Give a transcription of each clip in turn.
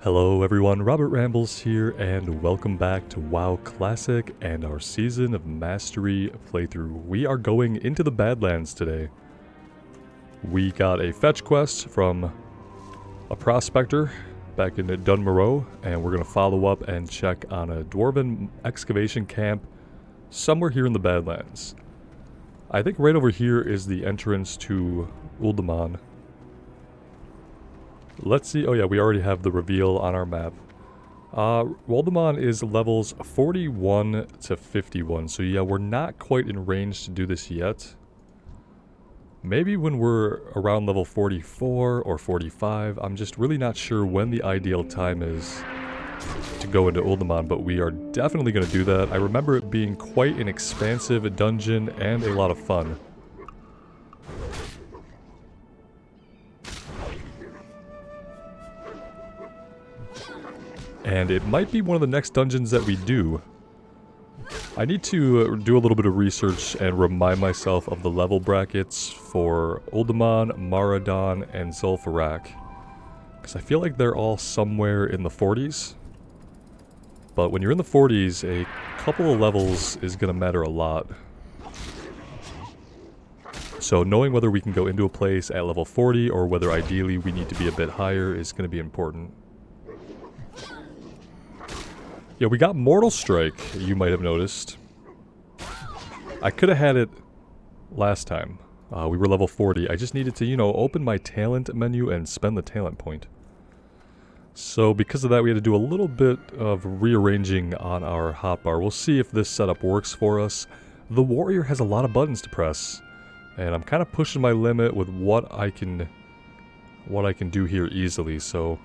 Hello everyone, Robert Rambles here, and welcome back to WoW Classic and our Season of Mastery playthrough. We are going into the Badlands today. We got a fetch quest from a prospector back in Dunmoreau, and we're going to follow up and check on a dwarven excavation camp somewhere here in the Badlands. I think right over here is the entrance to Uldaman. Let's see. Oh yeah, we already have the reveal on our map. Uldaman is levels 41 to 51, so yeah, we're not quite in range to do this yet. Maybe when we're around level 44 or 45, I'm just really not sure when the ideal time is to go into Uldaman, but we are definitely going to do that. I remember it being quite an expansive dungeon and a lot of fun. And it might be one of the next dungeons that we do. I need to do a little bit of research and remind myself of the level brackets for Uldaman, Maradon, and Zul'Farrak. Because I feel like they're all somewhere in the 40s. But when you're in the 40s, a couple of levels is going to matter a lot. So knowing whether we can go into a place at level 40 or whether ideally we need to be a bit higher is going to be important. Yeah, we got Mortal Strike, you might have noticed. I could have had it last time. We were level 40. I just needed to, open my talent menu and spend the talent point. So because of that, we had to do a little bit of rearranging on our hotbar. We'll see if this setup works for us. The warrior has a lot of buttons to press, and I'm kind of pushing my limit with what I can do here easily, so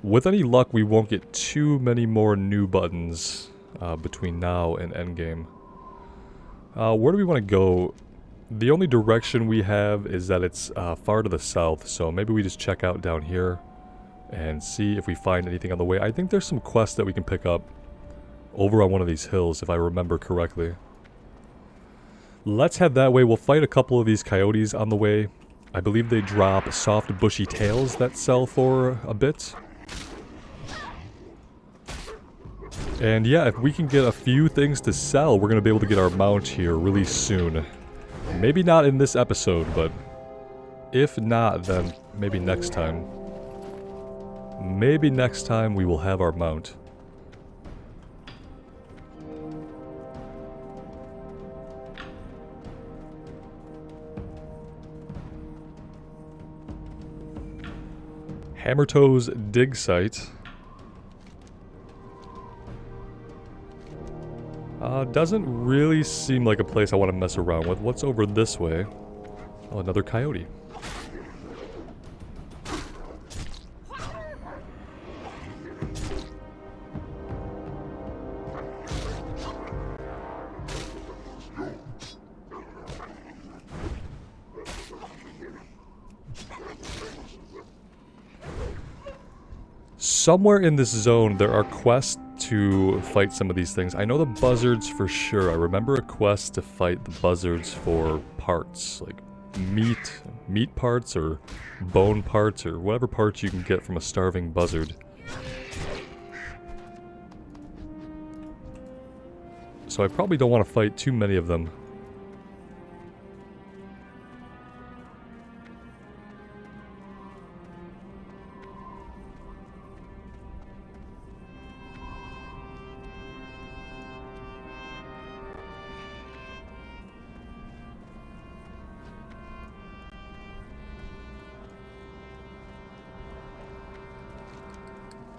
with any luck, we won't get too many more new buttons between now and endgame. Where do we want to go? The only direction we have is that it's far to the south, so maybe we just check out down here and see if we find anything on the way. I think there's some quests that we can pick up over on one of these hills, if I remember correctly. Let's head that way. We'll fight a couple of these coyotes on the way. I believe they drop soft bushy tails that sell for a bit. And yeah, if we can get a few things to sell, we're going to be able to get our mount here really soon. Maybe not in this episode, but if not, then maybe next time. Maybe next time we will have our mount. Hammertoe's dig site. Doesn't really seem like a place I want to mess around with. What's over this way? Oh, another coyote. Somewhere in this zone, there are quests to fight some of these things. I know the buzzards for sure. I remember a quest to fight the buzzards for parts, like meat parts or bone parts or whatever parts you can get from a starving buzzard. So I probably don't want to fight too many of them.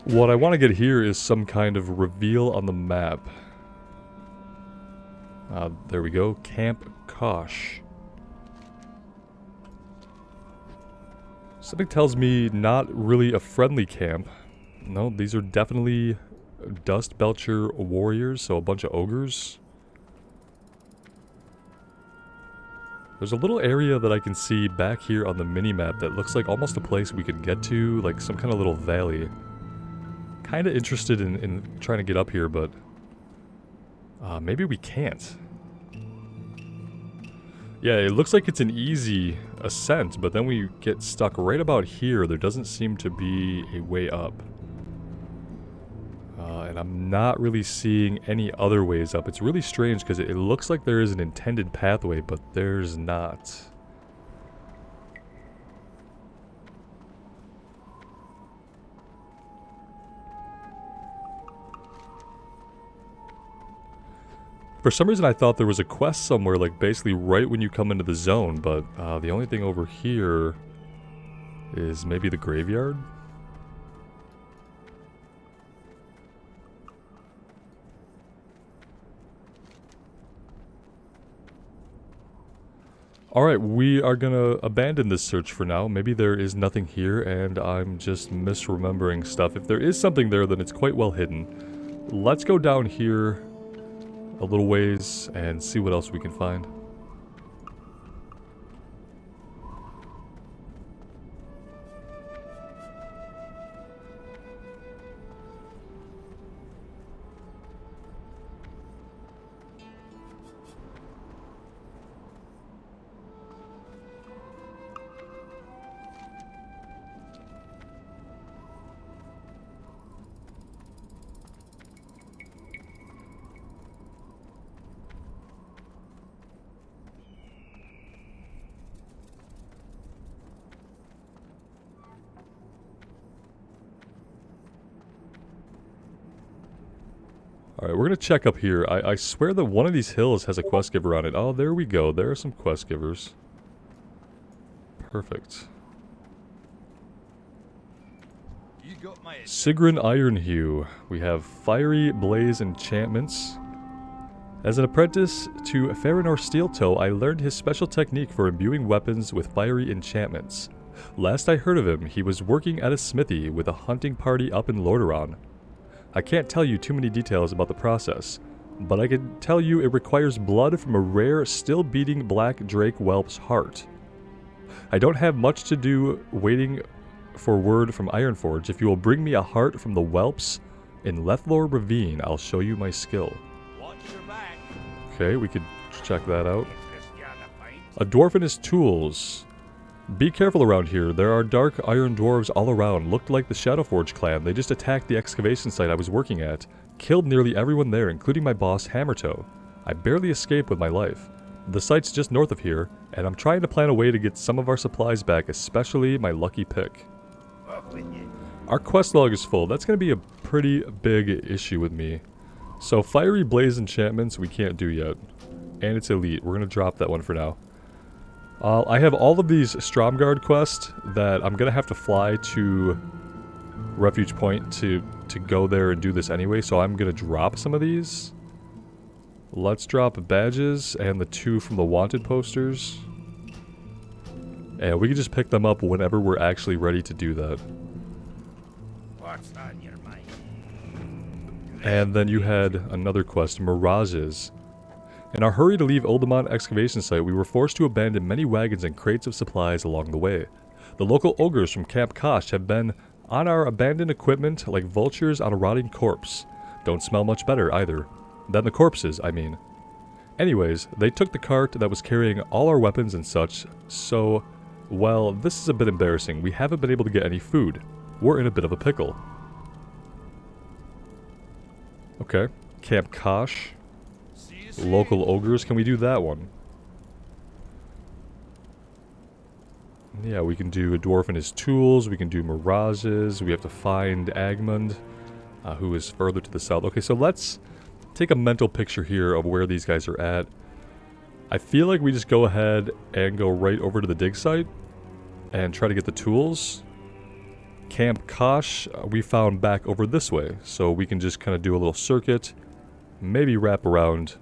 What I want to get here is some kind of reveal on the map. There we go. Camp Kosh. Something tells me not really a friendly camp. No, these are definitely Dust Belcher warriors, so a bunch of ogres. There's a little area that I can see back here on the minimap that looks like almost a place we could get to, like some kind of little valley. Kinda interested in trying to get up here, but maybe we can't. Yeah, it looks like it's an easy ascent, but then we get stuck right about here. There doesn't seem to be a way up. And I'm not really seeing any other ways up. It's really strange because it looks like there is an intended pathway, but there's not. For some reason I thought there was a quest somewhere, like basically right when you come into the zone, but the only thing over here is maybe the graveyard? Alright, we are gonna abandon this search for now. Maybe there is nothing here and I'm just misremembering stuff. If there is something there, then it's quite well hidden. Let's go down here a little ways and see what else we can find. Alright, we're gonna check up here. I swear that one of these hills has a quest giver on it. Oh, there we go. There are some quest givers. Perfect. Sigrun Ironhue. We have Fiery Blaze Enchantments. As an apprentice to Farinor Steeltoe, I learned his special technique for imbuing weapons with fiery enchantments. Last I heard of him, he was working at a smithy with a hunting party up in Lordaeron. I can't tell you too many details about the process, but I can tell you it requires blood from a rare, still-beating black drake whelp's heart. I don't have much to do waiting for word from Ironforge. If you will bring me a heart from the whelps in Lethlor Ravine, I'll show you my skill. Okay, we could check that out. A dwarf and his tools. Be careful around here. There are dark iron dwarves all around. Looked like the Shadowforge clan. They just attacked the excavation site I was working at. Killed nearly everyone there, including my boss, Hammertoe. I barely escaped with my life. The site's just north of here, and I'm trying to plan a way to get some of our supplies back, especially my lucky pick. Our quest log is full. That's going to be a pretty big issue with me. So, Fiery Blaze Enchantments we can't do yet. And it's elite. We're going to drop that one for now. I have all of these Stromgarde quests that I'm going to have to fly to Refuge Point to go there and do this anyway, so I'm going to drop some of these. Let's drop badges and the 2 from the wanted posters. And we can just pick them up whenever we're actually ready to do that. What's on your mind? And then you had another quest, Mirages. In our hurry to leave Oldemont excavation site, we were forced to abandon many wagons and crates of supplies along the way. The local ogres from Camp Kosh have been on our abandoned equipment like vultures on a rotting corpse. Don't smell much better either. Than the corpses, I mean. Anyways, they took the cart that was carrying all our weapons and such, so, well, this is a bit embarrassing. We haven't been able to get any food. We're in a bit of a pickle. Okay, Camp Kosh. Local ogres, can we do that one? Yeah, we can do a dwarf and his tools, we can do Mirages, we have to find Agmund, who is further to the south. Okay, so let's take a mental picture here of where these guys are at. I feel like we just go ahead and go right over to the dig site and try to get the tools. Camp Kosh, we found back over this way, so we can just kind of do a little circuit, maybe wrap around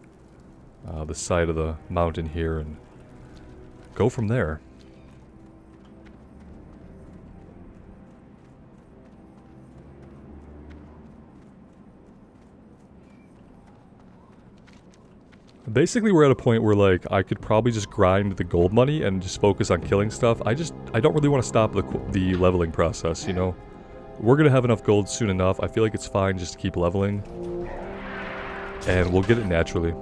the side of the mountain here and go from there. Basically, we're at a point where, like, I could probably just grind the gold money and just focus on killing stuff. I don't really want to stop the leveling process, you know? We're gonna have enough gold soon enough. I feel like it's fine just to keep leveling. And we'll get it naturally.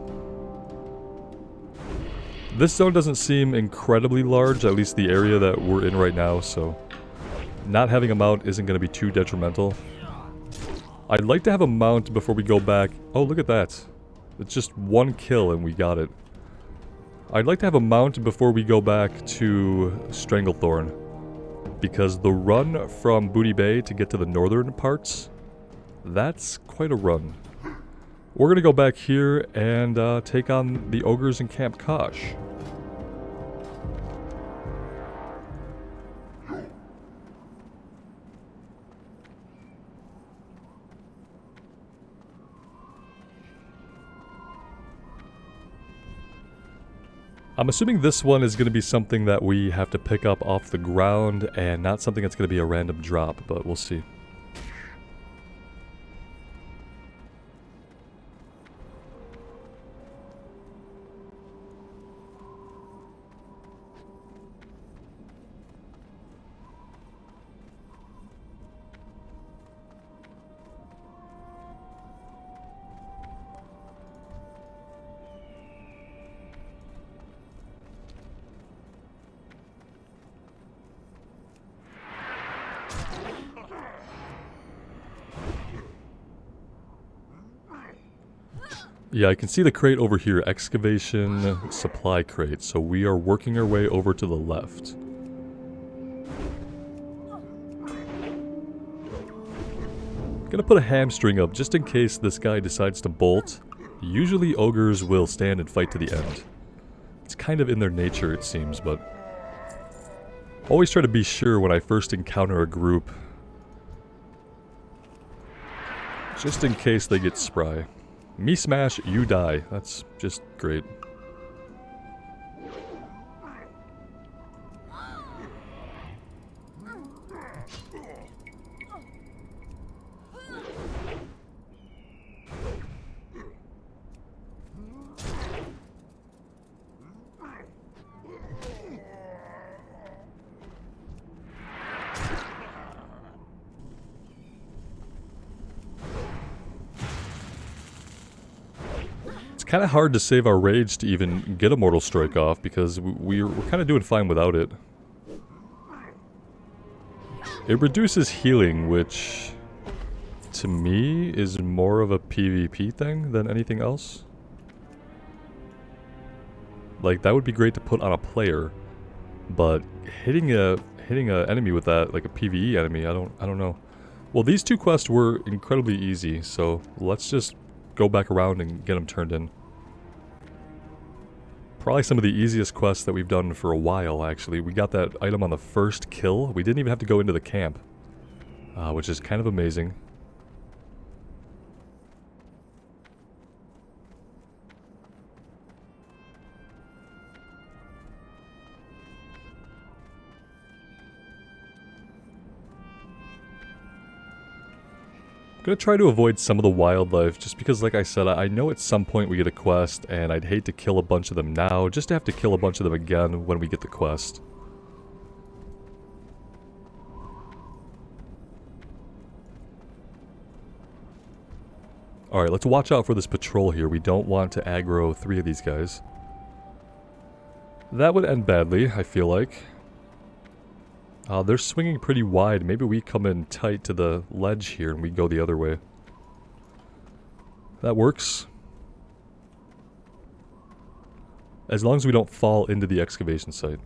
This zone doesn't seem incredibly large, at least the area that we're in right now, so not having a mount isn't going to be too detrimental. I'd like to have a mount before we go back. Oh, look at that. It's just one kill and we got it. I'd like to have a mount before we go back to Stranglethorn, because the run from Booty Bay to get to the northern parts, that's quite a run. We're going to go back here and take on the ogres in Camp Kosh. I'm assuming this one is going to be something that we have to pick up off the ground and not something that's going to be a random drop, but we'll see. Yeah, I can see the crate over here, excavation supply crate, so we are working our way over to the left. Gonna put a hamstring up just in case this guy decides to bolt. Usually ogres will stand and fight to the end. It's kind of in their nature, it seems, but always try to be sure when I first encounter a group, just in case they get spry. Me smash, you die. That's just great. Kind of hard to save our rage to even get a Mortal Strike off because we're kind of doing fine without it. It reduces healing, which to me is more of a PvP thing than anything else. Like, that would be great to put on a player, but hitting a enemy with that, like a PvE enemy, I don't know. Well, these two quests were incredibly easy, so let's just go back around and get them turned in. Probably some of the easiest quests that we've done for a while, actually. We got that item on the first kill. We didn't even have to go into the camp, which is kind of amazing. I'm gonna try to avoid some of the wildlife, just because, like I said, I know at some point we get a quest, and I'd hate to kill a bunch of them now, just to have to kill a bunch of them again when we get the quest. Alright, let's watch out for this patrol here. We don't want to aggro 3 of these guys. That would end badly, I feel like. They're swinging pretty wide. Maybe we come in tight to the ledge here and we go the other way. That works. As long as we don't fall into the excavation site.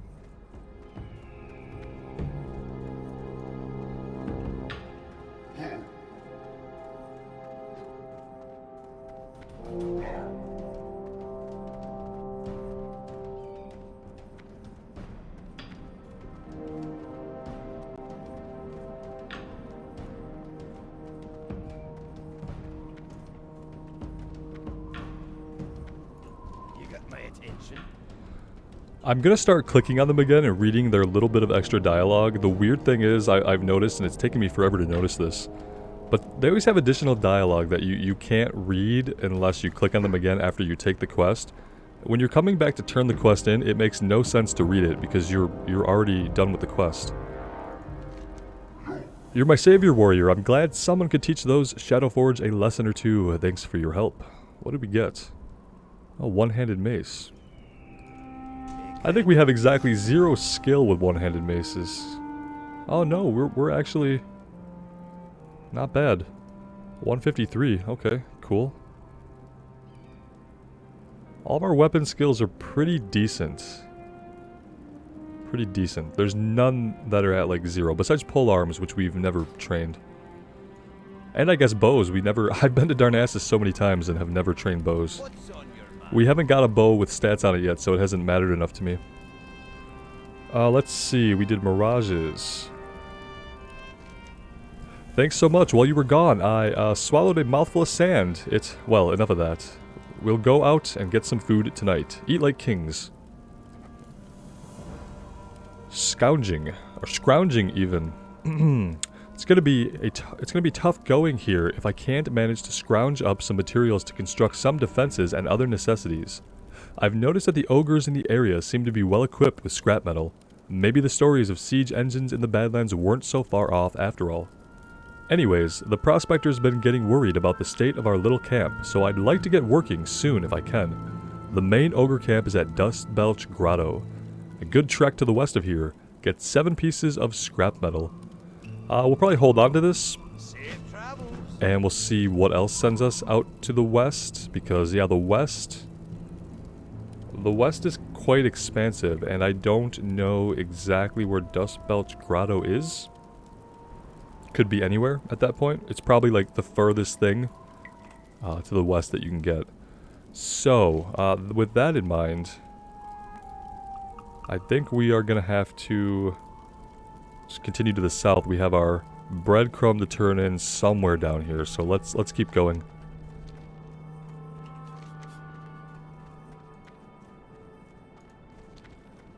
I'm gonna start clicking on them again and reading their little bit of extra dialogue. The weird thing is, I've noticed, and it's taken me forever to notice this, but they always have additional dialogue that you can't read unless you click on them again after you take the quest. When you're coming back to turn the quest in, it makes no sense to read it because you're already done with the quest. You're my savior, warrior. I'm glad someone could teach those Shadowforge a lesson or two. Thanks for your help. What did we get? Oh, one-handed mace. I think we have exactly 0 skill with one-handed maces. Oh no, we're actually not bad. 153, okay, cool. All of our weapon skills are pretty decent. Pretty decent. There's none that are at like 0, besides polearms, which we've never trained. And I guess bows, I've been to Darnassus so many times and have never trained bows. We haven't got a bow with stats on it yet, so it hasn't mattered enough to me. Let's see, we did mirages. Thanks so much. While you were gone, I swallowed a mouthful of sand. Well, enough of that. We'll go out and get some food tonight. Eat like kings. Scrounging, or scrounging even. It's gonna be tough going here if I can't manage to scrounge up some materials to construct some defenses and other necessities. I've noticed that the ogres in the area seem to be well equipped with scrap metal. Maybe the stories of siege engines in the Badlands weren't so far off after all. Anyways, the prospector's been getting worried about the state of our little camp, so I'd like to get working soon if I can. The main ogre camp is at Dust Belch Grotto. A good trek to the west of here. Get 7 pieces of scrap metal. We'll probably hold on to this. And we'll see what else sends us out to the west. Because, yeah, the west is quite expansive. And I don't know exactly where Dust Belch Grotto is. Could be anywhere at that point. It's probably like the furthest thing to the west that you can get. So, with that in mind, I think we are going to have to just continue to the south. We have our breadcrumb to turn in somewhere down here, so let's keep going.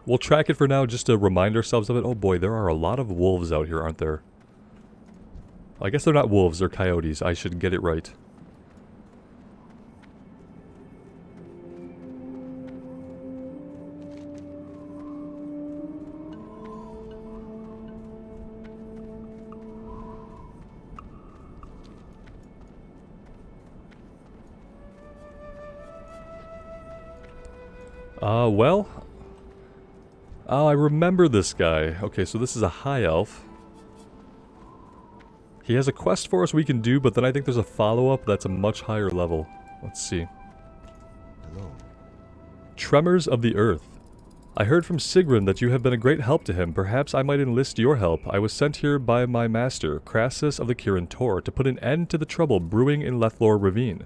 We'll track it for now just to remind ourselves of it. Oh boy, there are a lot of wolves out here, aren't there? I guess they're not wolves, they're coyotes. I should get it right. I remember this guy. Okay, so this is a high elf. He has a quest for us we can do, but then I think there's a follow-up that's a much higher level. Let's see. Hello. Tremors of the Earth. I heard from Sigrun that you have been a great help to him. Perhaps I might enlist your help. I was sent here by my master, Crassus of the Kirin Tor, to put an end to the trouble brewing in Lethlor Ravine.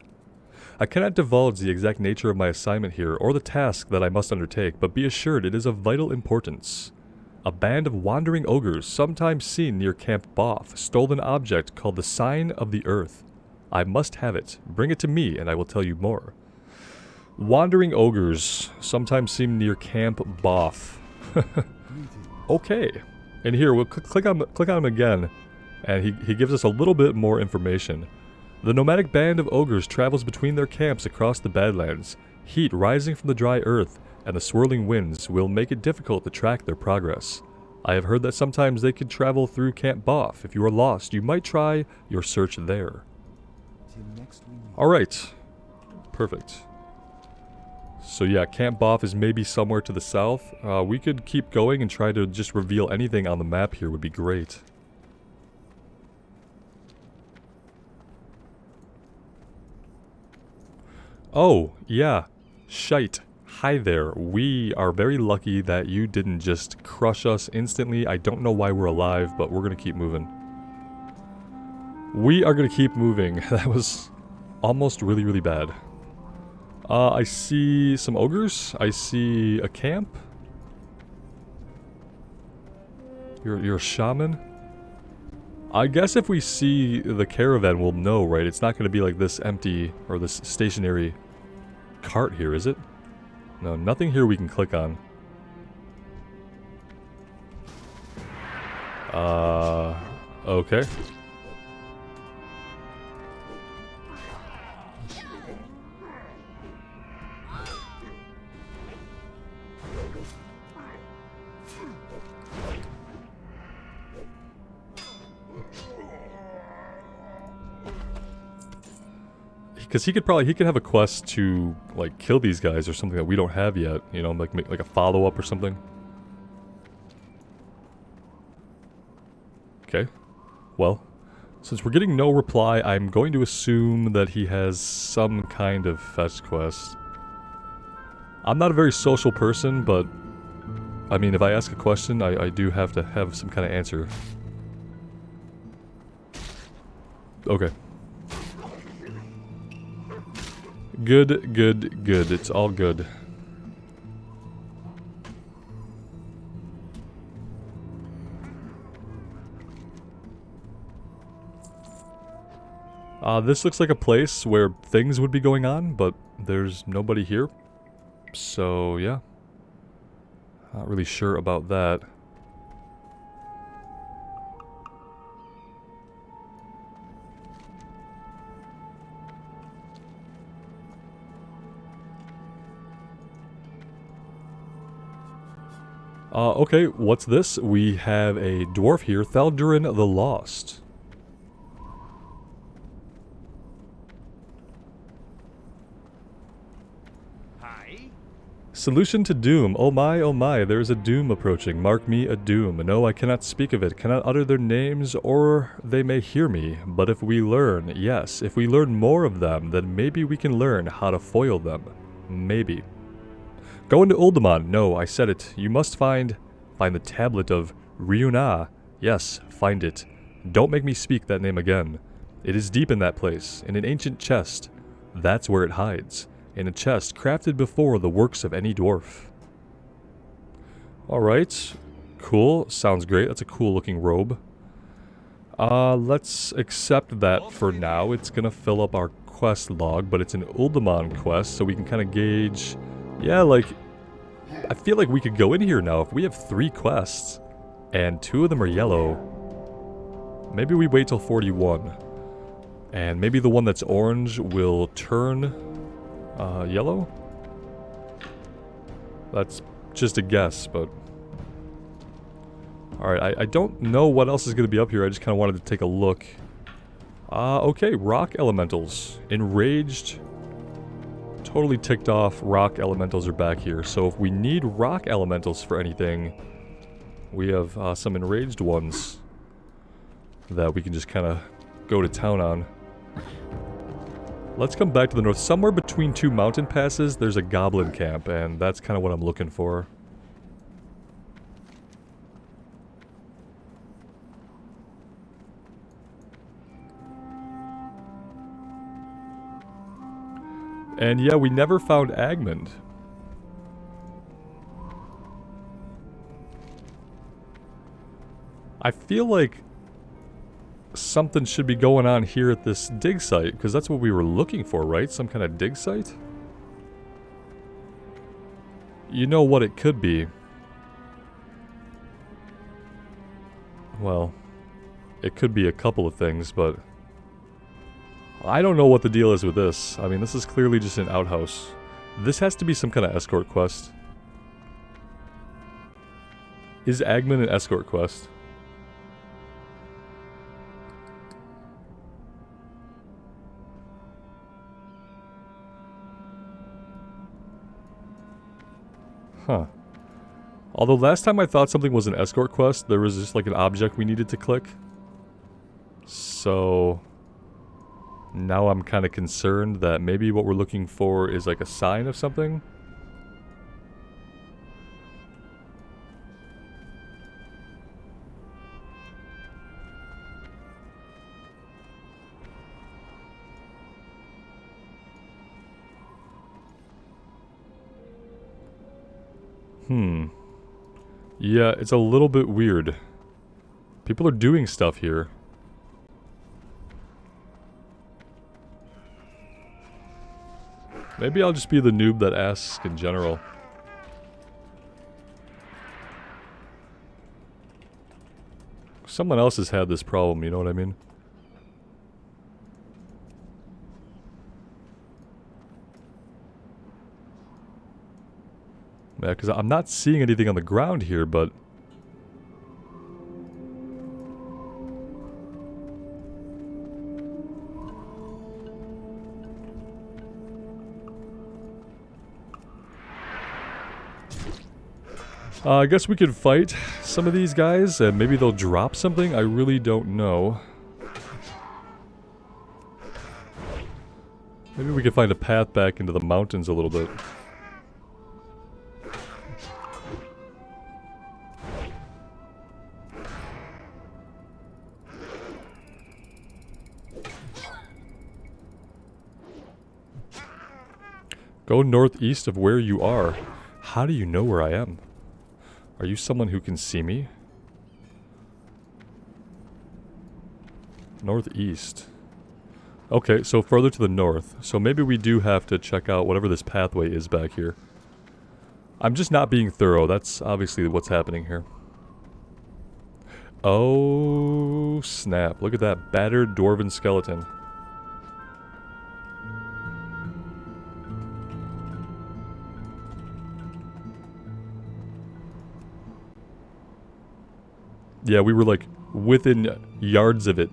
I cannot divulge the exact nature of my assignment here, or the task that I must undertake, but be assured it is of vital importance. A band of wandering ogres, sometimes seen near Camp Boff, stole an object called the Sign of the Earth. I must have it. Bring it to me, and I will tell you more. Wandering ogres, sometimes seen near Camp Boff. Okay. And here, we'll click on him again, and he gives us a little bit more information. The nomadic band of ogres travels between their camps across the Badlands. Heat rising from the dry earth and the swirling winds will make it difficult to track their progress. I have heard that sometimes they can travel through Camp Boff. If you are lost, you might try your search there. Alright. Perfect. So yeah, Camp Boff is maybe somewhere to the south. We could keep going and try to just reveal anything on the map here would be great. Oh, yeah. Shite. Hi there. We are very lucky that you didn't just crush us instantly. I don't know why we're alive, but we're gonna keep moving. We are gonna keep moving. That was almost really, really bad. I see some ogres. I see a camp. You're a shaman? I guess if we see the caravan, we'll know, right? It's not gonna be like this empty, or this stationary cart here, is it? No, nothing here we can click on. Okay. Because he could have a quest to, like, kill these guys or something that we don't have yet. You know, like make, like a follow-up or something. Okay. Well, since we're getting no reply, I'm going to assume that he has some kind of fetch quest. I'm not a very social person, but I mean, if I ask a question, I do have to have some kind of answer. Okay. Good, good, good. It's all good. This looks like a place where things would be going on, but there's nobody here. So, yeah. Not really sure about that. Okay, what's this? We have a dwarf here, Thaldurin the Lost. Hi. Solution to doom. Oh my, there is a doom approaching. Mark me a doom. No, I cannot speak of it, cannot utter their names, or they may hear me. But if we learn, yes, if we learn more of them, then maybe we can learn how to foil them. Maybe. Go into Uldaman. No, I said it. You must find the Tablet of Ryuna. Yes, find it. Don't make me speak that name again. It is deep in that place, in an ancient chest. That's where it hides. In a chest crafted before the works of any dwarf. Alright. Cool. Sounds great. That's a cool looking robe. Let's accept that for now. It's gonna fill up our quest log, but it's an Uldaman quest, so we can kind of gauge... Yeah, like... I feel like we could go in here now. If we have 3 quests, and 2 of them are yellow, maybe we wait till 41. And maybe the one that's orange will turn... yellow? That's just a guess, but... Alright, I don't know what else is going to be up here, I just kind of wanted to take a look. Okay, rock elementals. Enraged. Totally ticked off rock elementals are back here, so if we need rock elementals for anything, we have some enraged ones that we can just kind of go to town on. Let's come back to the north. Somewhere between 2 mountain passes, there's a goblin camp, and that's kind of what I'm looking for. And yeah, we never found Agmund. I feel like something should be going on here at this dig site, because that's what we were looking for, right? Some kind of dig site? You know what it could be. Well, it could be a couple of things, but... I don't know what the deal is with this. I mean, this is clearly just an outhouse. This has to be some kind of escort quest. Is Agmund an escort quest? Huh. Although last time I thought something was an escort quest, there was just like an object we needed to click. So... now I'm kind of concerned that maybe what we're looking for is like a sign of something. Yeah, it's a little bit weird. People are doing stuff here. Maybe I'll just be the noob that asks in general. Someone else has had this problem, you know what I mean? Yeah, because I'm not seeing anything on the ground here, but... I guess we could fight some of these guys and maybe they'll drop something. I really don't know. Maybe we could find a path back into the mountains a little bit. Go northeast of where you are. How do you know where I am? Are you someone who can see me? Northeast. Okay, so further to the north. So maybe we do have to check out whatever this pathway is back here. I'm just not being thorough. That's obviously what's happening here. Oh, snap. Look at that battered dwarven skeleton. Yeah, we were like within yards of it.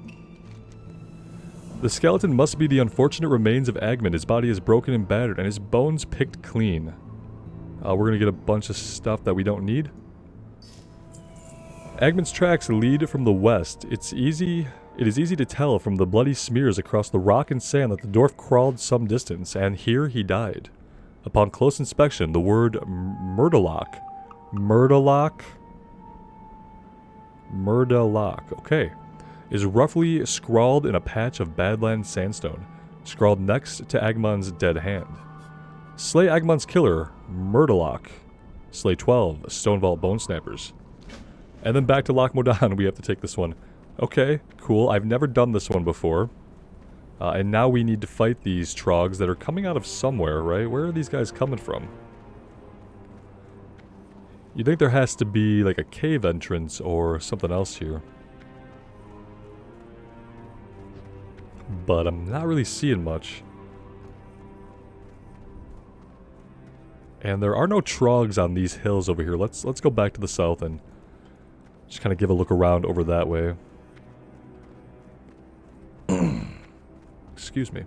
The skeleton must be the unfortunate remains of Agman. His body is broken and battered, and his bones picked clean. We're gonna get a bunch of stuff that we don't need. Agman's tracks lead from the west. It is easy to tell from the bloody smears across the rock and sand that the dwarf crawled some distance, and here he died. Upon close inspection, the word Murderlock, okay, is roughly scrawled in a patch of Badlands sandstone, scrawled next to Agman's dead hand. Slay Agman's killer, Murderlock. Slay 12 Stonevault Bone Snappers. And then back to Loch Modan, we have to take this one. Okay, cool, I've never done this one before. And now we need to fight these trogs that are coming out of somewhere, right? Where are these guys coming from? You'd think there has to be like a cave entrance or something else here. But I'm not really seeing much. And there are no trogs on these hills over here. Let's go back to the south and just kind of give a look around over that way. Excuse me.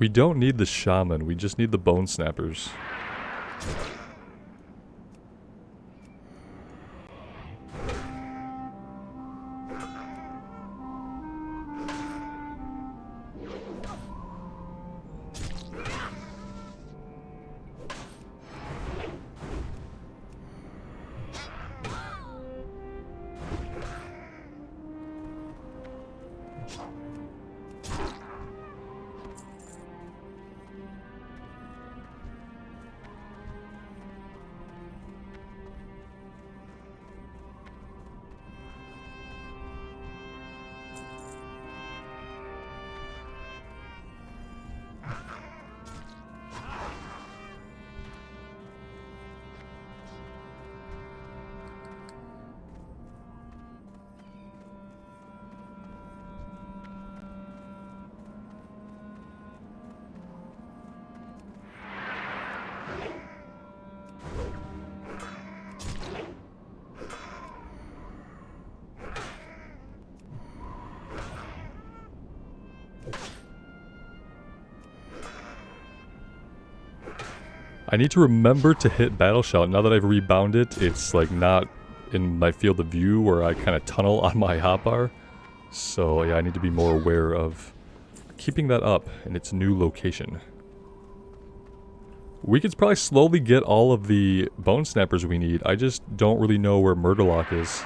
We don't need the shaman, we just need the bone snappers. I need to remember to hit Battle Shout. Now that I've rebound it, it's like not in my field of view where I kind of tunnel on my hotbar. So yeah, I need to be more aware of keeping that up in its new location. We could probably slowly get all of the bone snappers we need. I just don't really know where Murderlock is.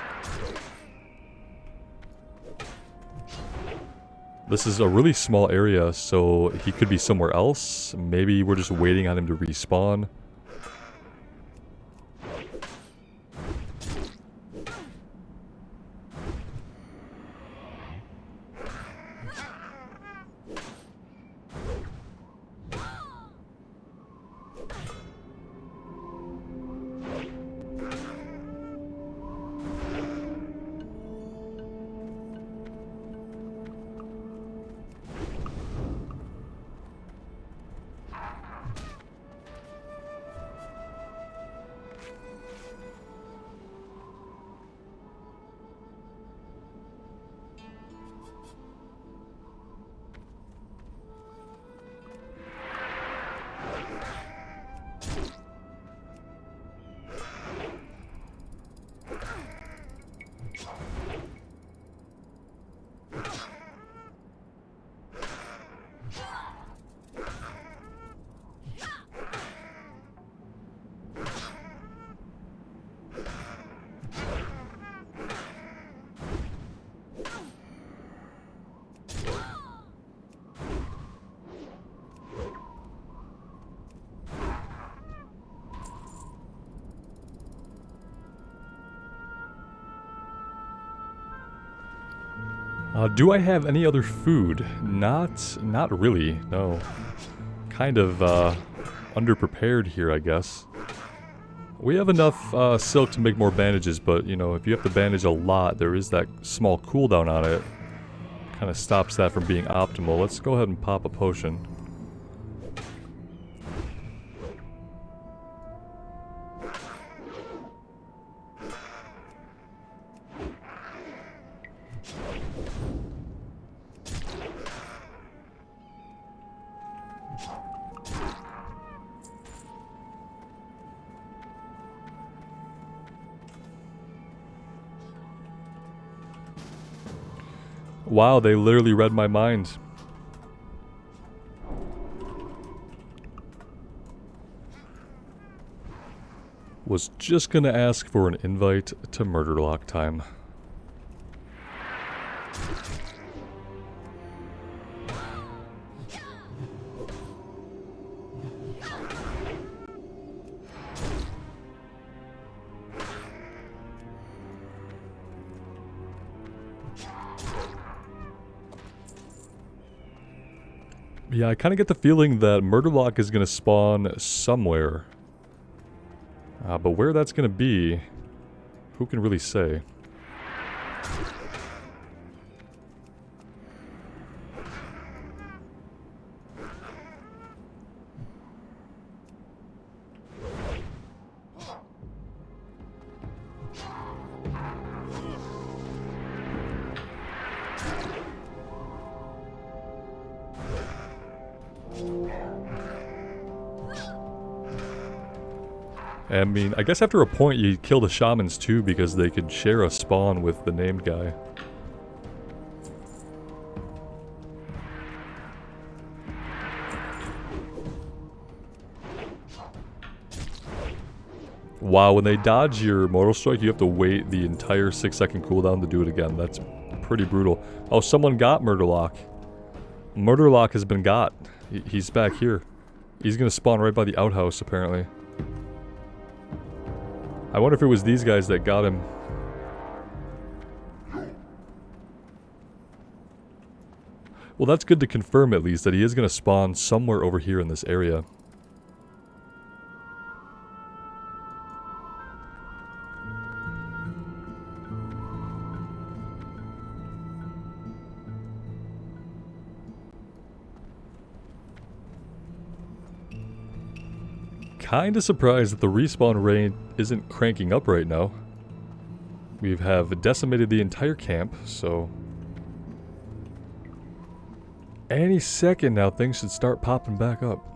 This is a really small area, so he could be somewhere else. Maybe we're just waiting on him to respawn. Do I have any other food? Not really, no. Kind of, underprepared here, I guess. We have enough, silk to make more bandages, but, you know, if you have to bandage a lot, there is that small cooldown on it. Kind of stops that from being optimal. Let's go ahead and pop a potion. Wow, they literally read my mind. Was just gonna ask for an invite to Murderlock time. Yeah, I kind of get the feeling that Murderlock is going to spawn somewhere. But where that's going to be, who can really say? I mean, I guess after a point you kill the shamans too because they could share a spawn with the named guy. Wow, when they dodge your Mortal Strike, you have to wait the entire 6-second cooldown to do it again. That's pretty brutal. Oh, someone got Murderlock. Murderlock has been got. He's back here. He's gonna spawn right by the outhouse, apparently. I wonder if it was these guys that got him. Well, that's good to confirm at least that he is going to spawn somewhere over here in this area. Kinda surprised that the respawn rate isn't cranking up right now. We have decimated the entire camp, so... any second now things should start popping back up.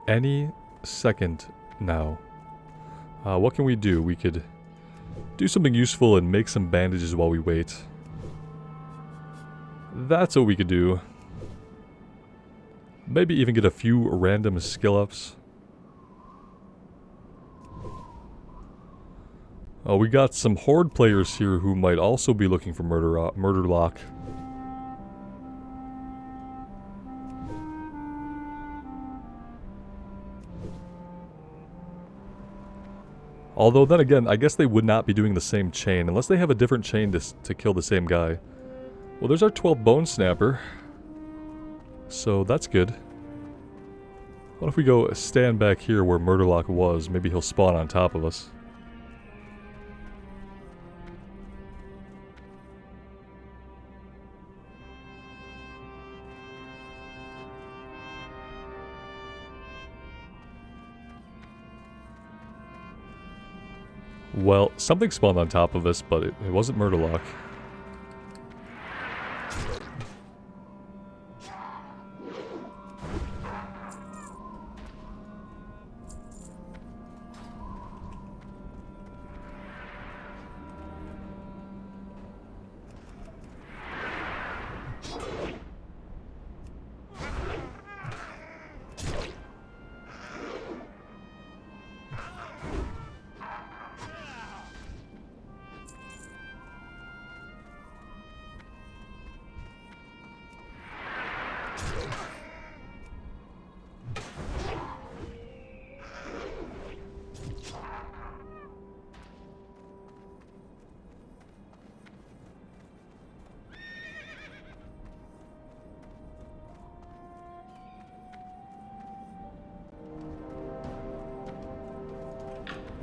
Any second now. What can we do? We could do something useful and make some bandages while we wait. That's what we could do. Maybe even get a few random skill ups. Oh, we got some Horde players here who might also be looking for Murder Lock. Although then again, I guess they would not be doing the same chain unless they have a different chain to kill the same guy. Well, there's our 12th Bone Snapper. So that's good. What if we go stand back here where Murderlock was? Maybe he'll spawn on top of us. Well, something spawned on top of us, but it wasn't Murderlock.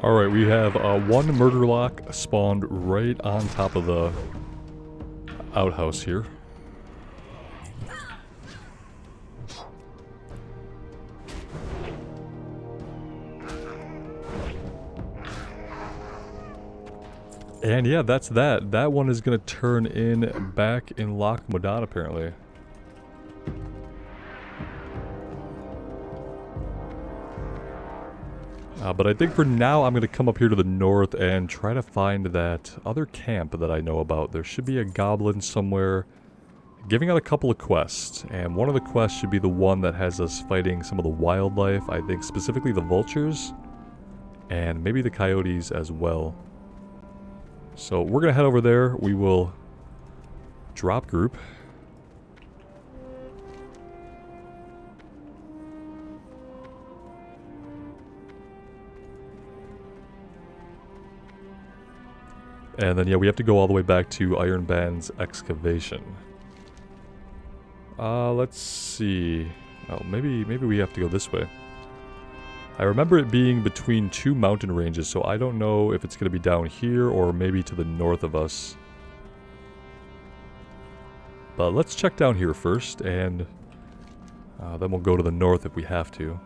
Alright, we have one Murderlock spawned right on top of the outhouse here. And yeah, that's that. That one is going to turn in back in Loch Modan apparently. But I think for now I'm going to come up here to the north and try to find that other camp that I know about. There should be a goblin somewhere giving out a couple of quests. And one of the quests should be the one that has us fighting some of the wildlife. I think specifically the vultures. And maybe the coyotes as well. So we're going to head over there. We will drop group. And then, yeah, we have to go all the way back to Iron Band's excavation. Let's see. Oh, maybe we have to go this way. I remember it being between two mountain ranges, so I don't know if it's going to be down here or maybe to the north of us. But let's check down here first, and then we'll go to the north if we have to.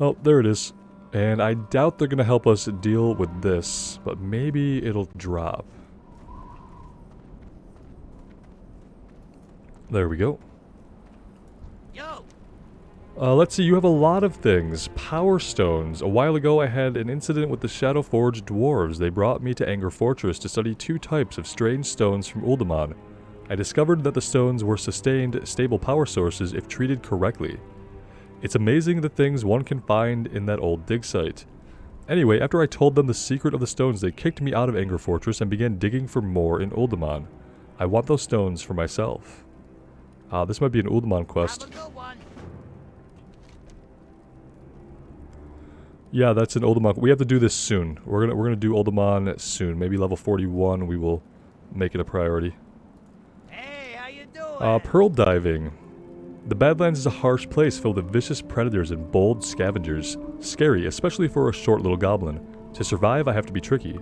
Oh, there it is. And I doubt they're going to help us deal with this, but maybe it'll drop. There we go. Yo. Let's see, you have a lot of things. Power stones. A while ago I had an incident with the Shadowforged dwarves. They brought me to Anger Fortress to study two types of strange stones from Uldaman. I discovered that the stones were sustained, stable power sources if treated correctly. It's amazing the things one can find in that old dig site. Anyway, after I told them the secret of the stones, they kicked me out of Anger Fortress and began digging for more in Uldaman. I want those stones for myself. This might be an Uldaman quest. Have a good one. Yeah, that's an Uldaman. We have to do this soon. We're gonna do Uldaman soon. Maybe level 41. We will make it a priority. Hey, how you doing? Pearl diving. The Badlands is a harsh place filled with vicious predators and bold scavengers. Scary, especially for a short little goblin. To survive, I have to be tricky.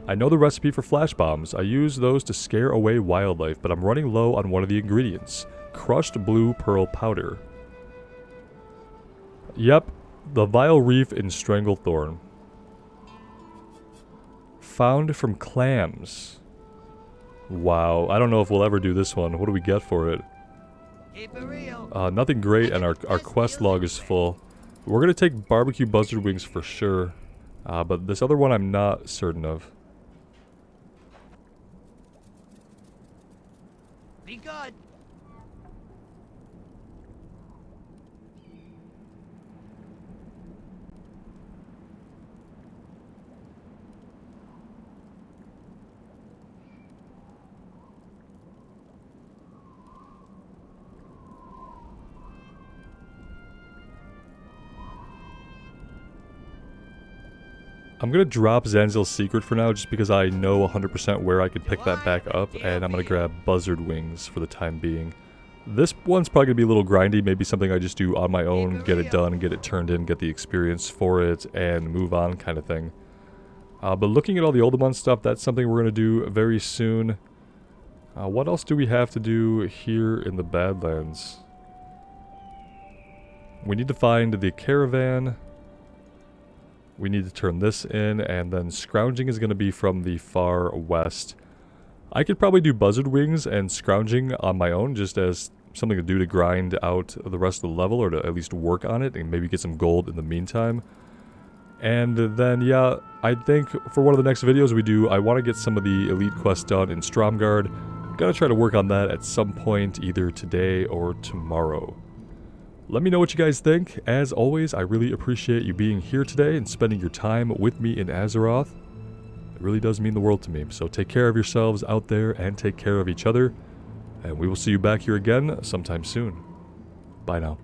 I know the recipe for flash bombs. I use those to scare away wildlife, but I'm running low on one of the ingredients. Crushed blue pearl powder. Yep, the vile reef in Stranglethorn. Found from clams. Wow, I don't know if we'll ever do this one. What do we get for it? Keep it real. Nothing great, and our quest log is full. We're gonna take barbecue buzzard wings for sure, but this other one I'm not certain of. Be good. I'm gonna drop Zanzil's secret for now, just because I know 100% where I can pick that back up, and I'm gonna grab buzzard wings for the time being. This one's probably gonna be a little grindy, maybe something I just do on my own, get it done, get it turned in, get the experience for it, and move on kind of thing. But looking at all the Oldemon stuff, that's something we're gonna do very soon. What else do we have to do here in the Badlands? We need to find the caravan. We need to turn this in, and then scrounging is going to be from the far west. I could probably do buzzard wings and scrounging on my own, just as something to do to grind out the rest of the level, or to at least work on it, and maybe get some gold in the meantime. And then, yeah, I think for one of the next videos we do, I want to get some of the elite quests done in Stromgarde. Gotta try to work on that at some point, either today or tomorrow. Let me know what you guys think. As always, I really appreciate you being here today and spending your time with me in Azeroth. It really does mean the world to me. So take care of yourselves out there and take care of each other. And we will see you back here again sometime soon. Bye now.